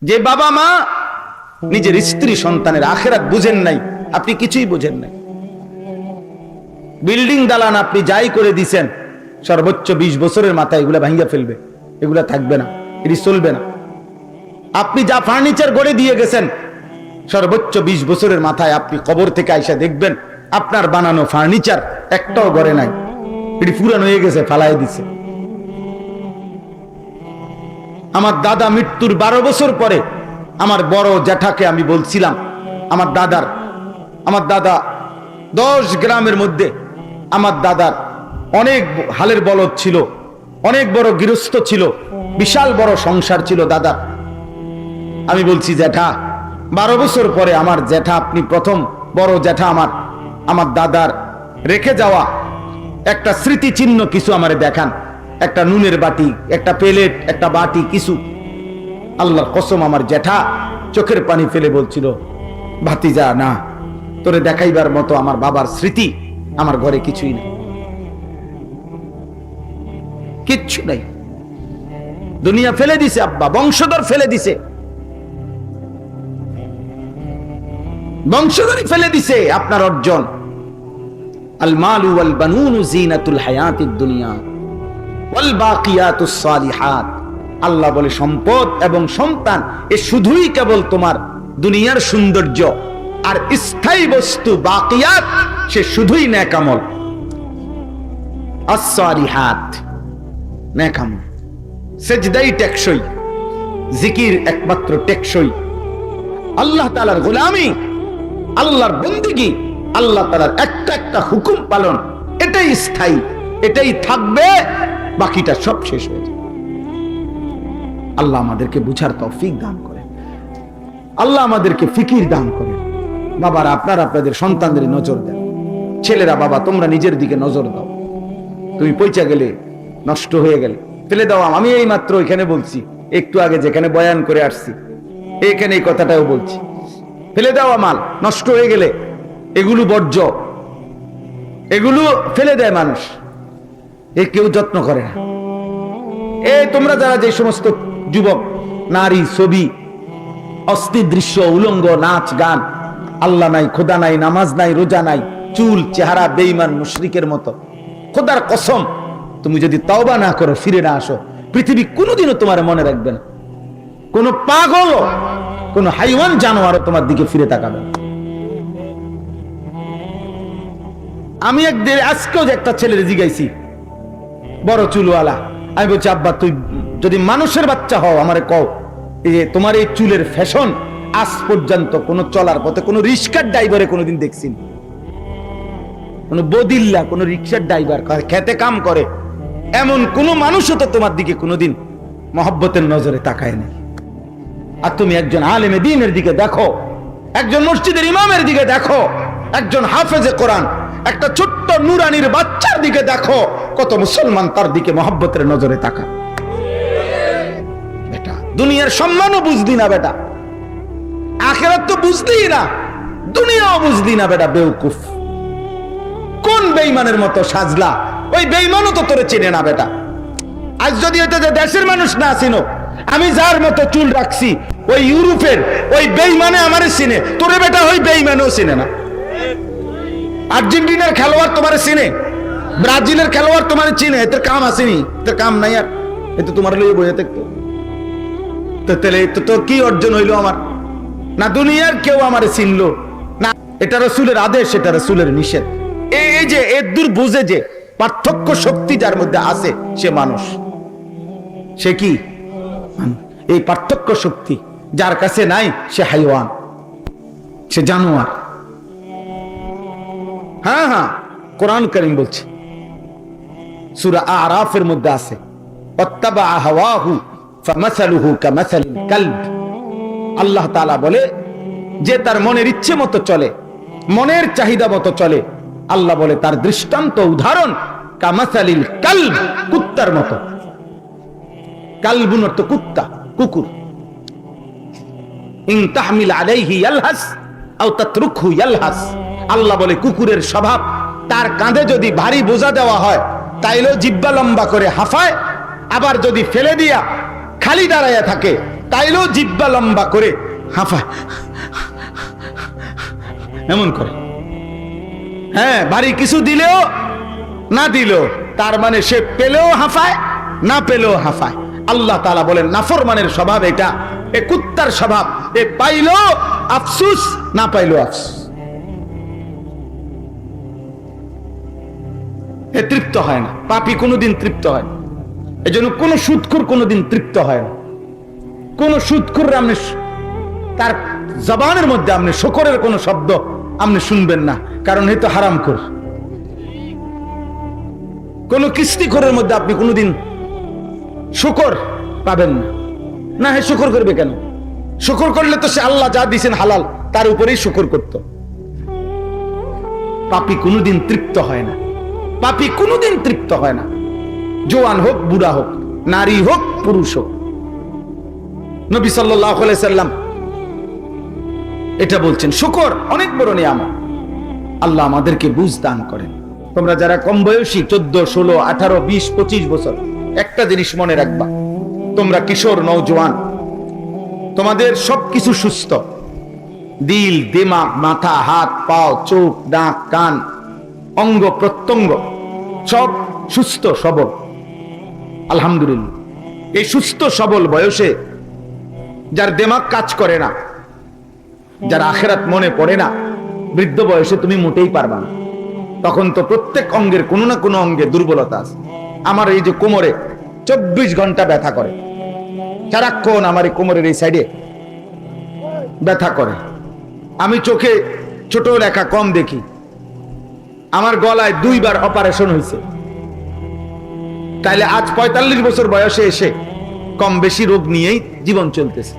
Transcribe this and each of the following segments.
যে বাবা মা নিজের স্ত্রী সন্তানের আখিরাত বুঝেন নাই, আপনি কিছুই বুঝেন নাই। বিল্ডিং দালান আপনি যাই করে দিছেন, সর্বোচ্চ 20 বছরের মাথায় এগুলা ভাঙ্গা ফেলবে, এগুলা থাকবে না, এটি চলবে না। আপনি যা ফার্নিচার গড়ে দিয়ে গেছেন, সর্বোচ্চ 20 বছরের মাথায় আপনি কবর থেকে আইসা দেখবেন আপনার বানানো ফার্নিচার একটাও গড়ে নাই, এটি পুরান হয়ে গেছে, ফালাই দিছে। আমার দাদা মৃত্যুর 12 বছর পরে আমার বড় জ্যাঠাকে আমি বলছিলাম, আমার দাদা 10 গ্রামের মধ্যে আমার দাদার অনেক হালের বলদ ছিল, অনেক বড় গৃহস্থ ছিল, বিশাল বড় সংসার ছিল দাদার। আমি বলছি, জ্যাঠা 12 বছর পরে আমার জ্যাঠা, আপনি প্রথম বড় জ্যাঠা, আমার দাদার রেখে যাওয়া একটা স্মৃতি চিহ্ন কিছু আমারে দেখান, একটা নুনের বাটি, একটা প্লেট, একটা বাটি, কিছু। আল্লাহর কসম, আমার জ্যাঠা চোখের পানি ফেলে বলছিল, ভাতিজা না, তোরে দেখাইবার মতো আমার বাবার স্মৃতি আমার ঘরে কিছুই নেই, কিচ্ছু নাই। দুনিয়া ফেলে দিছে আব্বা, বংশধর ফেলে দিছে, বংশধরই ফেলে দিছে আপনার অর্জন। আল মালু ওয়াল বানুনু জিনাতুল হায়াতিদ দুনিয়া ওয়াল বাকিয়াতুস সালিহাত। আল্লাহ বলে, সম্পদ এবং সন্তান এ শুধুই কেবল তোমার দুনিয়ার সৌন্দর্য, আর স্থায়ী বস্তু বাকিয়াত সে শুধুই নেক আমল। আস-সালিহাত নেক আমল, সেজদাই টেকসই, জিকির একমাত্র টেকসই, আল্লাহ তাআলার গোলামি, আল্লাহর বন্দেগী, আল্লাহ তাআলার একটা একটা হুকুম পালন, এটাই স্থায়ী, এটাই থাকবে, বাকিটা সব শেষ হয়ে যাবে। আল্লাহ আমাদেরকে বুঝার তৌফিক দান করেন, আল্লাহ আমাদেরকে ফিকির দান করেন। বাবারা, আপনারা আপনাদের সন্তানদের নজর দেন। ছেলেরা, বাবা তোমরা নিজের দিকে নজর দাও। তুমি পয়চা গেলে, নষ্ট হয়ে গেলে ফেলে দাও। আমি এই মাত্র এখানে বলছি, একটু আগে যেখানে বয়ান করে আসছি, এখানে এই কথাটাও বলছি, ফেলে দেওয়া মাল নষ্ট হয়ে গেলে এগুলো বর্জ্য, এগুলো ফেলে দেয় মানুষ, এ কেউ যত্ন করে না। এই তোমরা যারা যে সমস্ত যুবক, নারী, ছবি, অস্থির দৃশ্য, উলঙ্গ, নাচ গান, আল্লাহ নাই, খোদা নাই, নামাজ নাই, রোজা নাই, চুল, চেহারা বেঈমান মুশরিকের মতো, খোদার কসম, তুমি যদি তওবা না করো, ফিরে না আসো, পৃথিবী কোনোদিনও তোমার মনে রাখবে না। কোন পাগল, কোন হাইওয়ান জানোয়ারও তোমার দিকে ফিরে তাকাবে না। আমি একদিন আজকেও একটা ছেলের জিগাইছি, বড় চুলওয়ালা, আমি বলছি, আব্বা তুই যদি মানুষের বাচ্চা হও, আমারে কও, এই যে তোমার এই চুলের ফ্যাশন আজ পর্যন্ত কোন চলার পথে কোন রিক্সার ড্রাইভারে কোনোদিন দেখছি না, কোন বদিল্লা, কোন রিক্সার ড্রাইভার, খেতে কাম করে এমন কোন মানুষও তো তোমার দিকে কোনোদিন মহব্বতের নজরে তাকায় নাই। আর তুমি একজন আলেমে দ্বীনের দিকে দেখো, একজন মসজিদের ইমামের দিকে দেখো, একজন হাফেজে কোরআন, একটা ছোট্ট নুরানির বাচ্চার দিকে দেখো, কত মুসলমান তার দিকে মহব্বতের নজরে তাকায়। বেটা, দুনিয়ার সম্মানও বুঝলি না বেটা, আখিরাত তো বুঝলি না, দুনিয়াও বুঝলি না বেটা, বেউকুফ। কোন বেঈমানের মতো সাজলা, ওই বেঈমানও তো তোরে চেনে না বেটা। আজ যদি এটা যে দেশের মানুষ না চিনো, আমি যার মতো চুল রাখছি, ওই ইউরোপের ওই বেঈমানে আমারে চিনে, তোরে বেটা ওই বেঈমানও চিনে না। আর্জেন্টিনার খেলোয়াড় তোমারে চিনে, ব্রাজিলের খেলোয়াড় তোমারে চিনে, এদের কাম আসেনি, এদের কাম নাই, আর এতে তোমার লইয়ে বইয়ে থাকতো তো, তাহলে তোর কি অর্জন হইলো? আমার না দুনিয়ার কেউ আমারে চিনলো না। এটা রাসূলের আদেশ, এটা রাসূলের নিষেধ। এই যে এর দূর বুঝে যে পার্থক্য শক্তি যার মধ্যে আছে, সে মানুষ। সে কি? এই পার্থক্য শক্তি যার কাছে নাই, সে হাইওয়ান, সে জানোয়ার। হ্যাঁ হ্যাঁ, কোরআন কারীম বলছে, সূরা আরাফের মধ্যে আছে, ওয়াত্তাবা হাওয়াহু ফামাসালুহু কামাসালিল কালব। আল্লাহ তাআলা বলে, যে তার মনের ইচ্ছে মতো চলে, মনের চাহিদা মতো চলে, আল্লাহ বলে তার দৃষ্টান্ত, উদাহরণ কামাসালিল কালব, কুত্তার মতো। কালবুন অর্থ কুত্তা, কুকুর। ইন তাহমিল আলাইহি ইয়ালহাস আও তাতরুকহু ইয়ালহাস। আল্লাহ বলে কুকুরের স্বভাব, তার কাঁধে যদি ভারী বোঝা দেওয়া হয় তাইলেও জিহ্বা লম্বা করে হাঁফায়, আবার যদি ফেলে দিয়া খালি দাঁড়াইয়া থাকে তাইলেও জিব্বা লম্বা করে হাঁফা এমন করে। হ্যাঁ, ভারী কিছু দিলেও না দিলেও তার মানে সে পেলেও হাঁফায়, না পেলেও হাঁফায়। আল্লাহ তাআলা বলেন নাফরমানের স্বভাব এটা, এ কুত্তার স্বভাব, এ পাইলো আফসুস, না পাইলো আফসুস। এ তৃপ্ত হয় না, পাপী কোনোদিন তৃপ্ত হয় না। এজন্য কোন সুদখোর কোনোদিন তৃপ্ত হয় না। কোন সুদখোর আপনি তার জবানের মধ্যে আপনি শুকরের কোন শব্দ আপনি শুনবেন না, কারণ এ তো হারামখোর। কোন কিস্তিখোরের মধ্যে আপনি কোনোদিন শুকর পাবেন না। না, হে শুকর করবে কেন? শুকর করলে তো সে আল্লাহ যা দিয়েছেন হালাল তার উপরেই শুকর করত। পাপী কোনোদিন তৃপ্ত হয় না, পাপী কোনোদিন তৃপ্ত হয় না। জওয়ান হোক, বুড়া হোক, নারী হোক, পুরুষ হোক। নবী সাল্লাল্লাহু আলাইহি সাল্লাম এটা বলছেন, শুকর অনেক বড় নিয়ামত। আল্লাহ আমাদেরকে বুঝ দান করেন। তোমরা যারা কম বয়সী 14, 16, 18, 20, 25 বছর, একটা জিনিস মনে রাখবা, তোমরা কিশোর নওজোয়ান, তোমাদের সবকিছু সুস্থ, দিল, দিমাগ, মাথা, হাত, পাও, চোখ, নাক, কান, অঙ্গ প্রত্যঙ্গ সব সুস্থ সবল, আলহামদুলিল্লাহ। এই সুস্থ সবল বয়সে যার দিমাগ কাজ করে না, যার আখিরাত মনে পড়ে না, বৃদ্ধ বয়সে তুমি মোটেই পারবা না। তখন তো প্রত্যেক অঙ্গের কোনো না কোনো অঙ্গে দুর্বলতা আছে। আমার এই যে কোমরে 24 ঘন্টা ব্যথা করে, সারাক্ষণ আমার এই কোমরের এই সাইডে ব্যথা করে। আমি চোখে ছোট লেখা কম দেখি, আমার গলায় 2 বার অপারেশন হয়েছে। তাইলে আজ 45 বছর বয়সে এসে কম বেশি রোগ নিয়েই জীবন চলতেছে।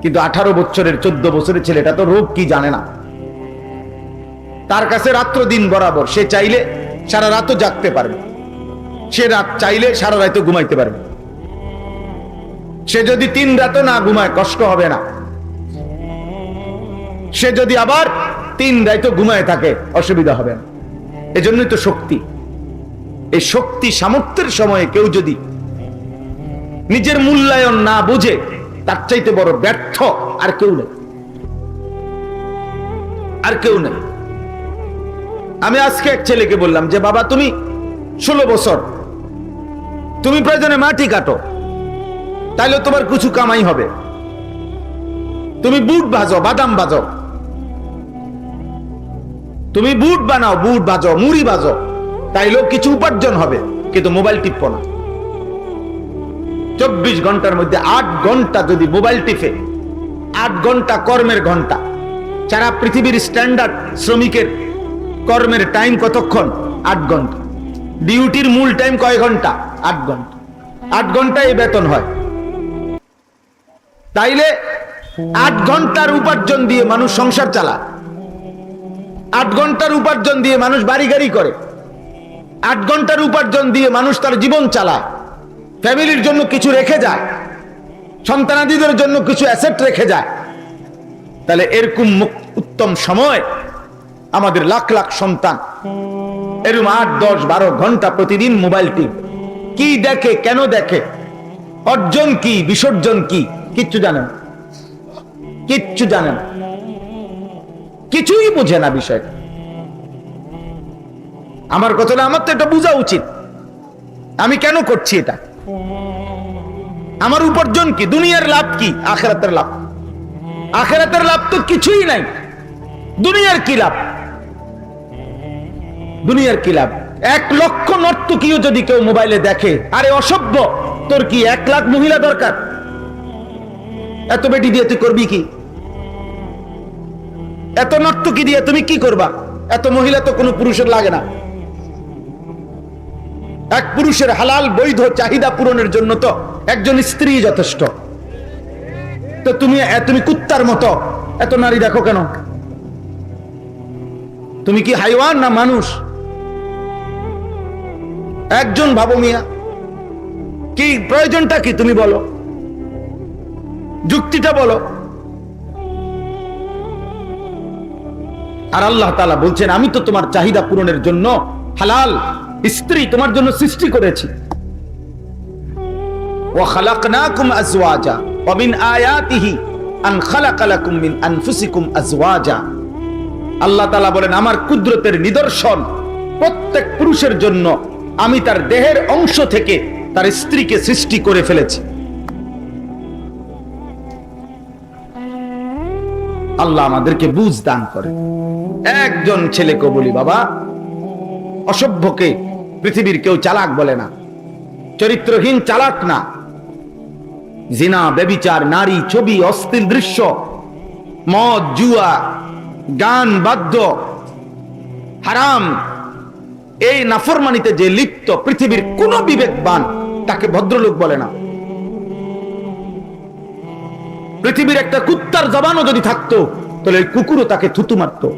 কিন্তু 18 বছরের 14 বছরের ছেলেটা তো রোগ কি জানে না। তার কাছে রাত্র দিন বরাবর, সে চাইলে সারা রাতও জাগতে পারবে, সে রাত চাইলে সারা রাতও ঘুমাইতে পারবে। সে যদি 3 রাতও না ঘুমায় কষ্ট হবে না, সে যদি আবার 3 রাতও ঘুমায় থাকে অসুবিধা হবে না। এজন্যই তো শক্তি। এই শক্তি সামর্থ্যের সময়ে কেউ যদি নিজের মূল্যায়ন না বুঝে, তার চাইতে বড় ব্যর্থ আর কেউ নেই, আর কেউ নেই। আমি আজকে এক ছেলেকে বললাম যে বাবা, তুমি 16 বছর, তুমি প্রয়োজনে মাটি কাটো, তাইলে তোমার কিছু কামাই হবে। তুমি বুট ভাজো, বাদাম ভাজো, তুমি বুট বানাও, বুট ভাজো, মুড়ি ভাজো, তাইলেও কিছু উপার্জন হবে। কিন্তু মোবাইল টিপো না। 24 ঘন্টার মধ্যে 8 ঘন্টা যদি মোবাইল টিপে, 8 ঘন্টা কর্মের ঘন্টা। সারা পৃথিবীর স্ট্যান্ডার্ড শ্রমিকের কর্মের টাইম কতক্ষণ? 8 ঘন্টা। ডিউটির মূল টাইম কয় ঘন্টা? 8 ঘন্টা। 8 ঘন্টায় বেতন হয়। তাইলে 8 ঘন্টার উপার্জন দিয়ে মানুষ সংসার চালায়, 8 ঘন্টার উপার্জন দিয়ে মানুষ বাড়ি গাড়ি করে, 8 ঘন্টার উপার্জন দিয়ে মানুষ তার জীবন চালায়, ফ্যামিলির জন্য কিছু রেখে যায়, সন্তানাদিদের জন্য কিছু অ্যাসেট রেখে যায়। তাহলে এরকম উত্তম সময় আমাদের লাখ লাখ সন্তান এরকম 8, 10, 12 ঘন্টা প্রতিদিন মোবাইল টিপ, কি দেখে, কেন দেখে, অর্জন কি, বিসর্জন কি, কিচ্ছু জানে না, কিচ্ছু জানে না, কিছুই বুঝে না বিষয়টা। আমার কথা, আমার তো এটা বোঝা উচিত, আমি কেন করছি এটা, আমার উপার্জন কি, দুনিয়ার লাভ কি, আখিরাতের লাভ। আখিরাতের লাভ তো কিছুই নাই, দুনিয়ার কি লাভ, দুনিয়ার কি লাভ। 1 লক্ষ নর্তকীও যদি কেউ মোবাইলে দেখে, আরে অসভ্য, তোর কি 1 লাখ মহিলা দরকার? এত বেটি দিয়ে তুই করবি কি? এত নর্তকী দিয়ে তুমি কি করবা? এত মহিলা তো কোনো পুরুষের লাগে না। এক পুরুষের হালাল বৈধ চাহিদা পূরণের জন্য তো একজন স্ত্রী যথেষ্ট। তো তুমি কুত্তার মতো এত নারী দেখো কেন? তুমি কি হাইওয়ান না মানুষ? একজন ভাবো মিয়া, কি প্রয়োজনটা কি তুমি বলো, যুক্তিটা বলো। আর আল্লাহ তাআলা বলছেন, আমি তো তোমার চাহিদা পূরণের জন্য হালাল স্ত্রী তোমার জন্য সৃষ্টি করেছি। ওয়া খালাকনাকুম আজওয়াজা, ওয়া মিন আয়াতিহি আন খালাকা লাকুম মিন আনফুসিকুম আজওয়াজা। আল্লাহ তাআলা বলেন আমার কুদরতের নিদর্শন, প্রত্যেক পুরুষের জন্য আমি তার দেহের অংশ থেকে তার স্ত্রীকে সৃষ্টি করে ফেলেছি। আল্লাহ আমাদেরকে বুঝ দান করে। একজন ছেলেকে বলি, বাবা, অসভ্যকে পৃথিবীর কেউ চালাক বলে না, চরিত্রহীন চালাক না। জিনা, ব্যভিচার, নারী, ছবি, অশ্লীল দৃশ্য, মদ, জুয়া, গান, বাদ্য, হারাম, এই নাফরমানিতে যে লিপ্ত, পৃথিবীর কোন বিবেকবান তাকে ভদ্রলোক বলে না। পৃথিবীর একটা কুত্তার জবানও যদি থাকতো তাহলে কুকুরও তাকে থুতু মারতো।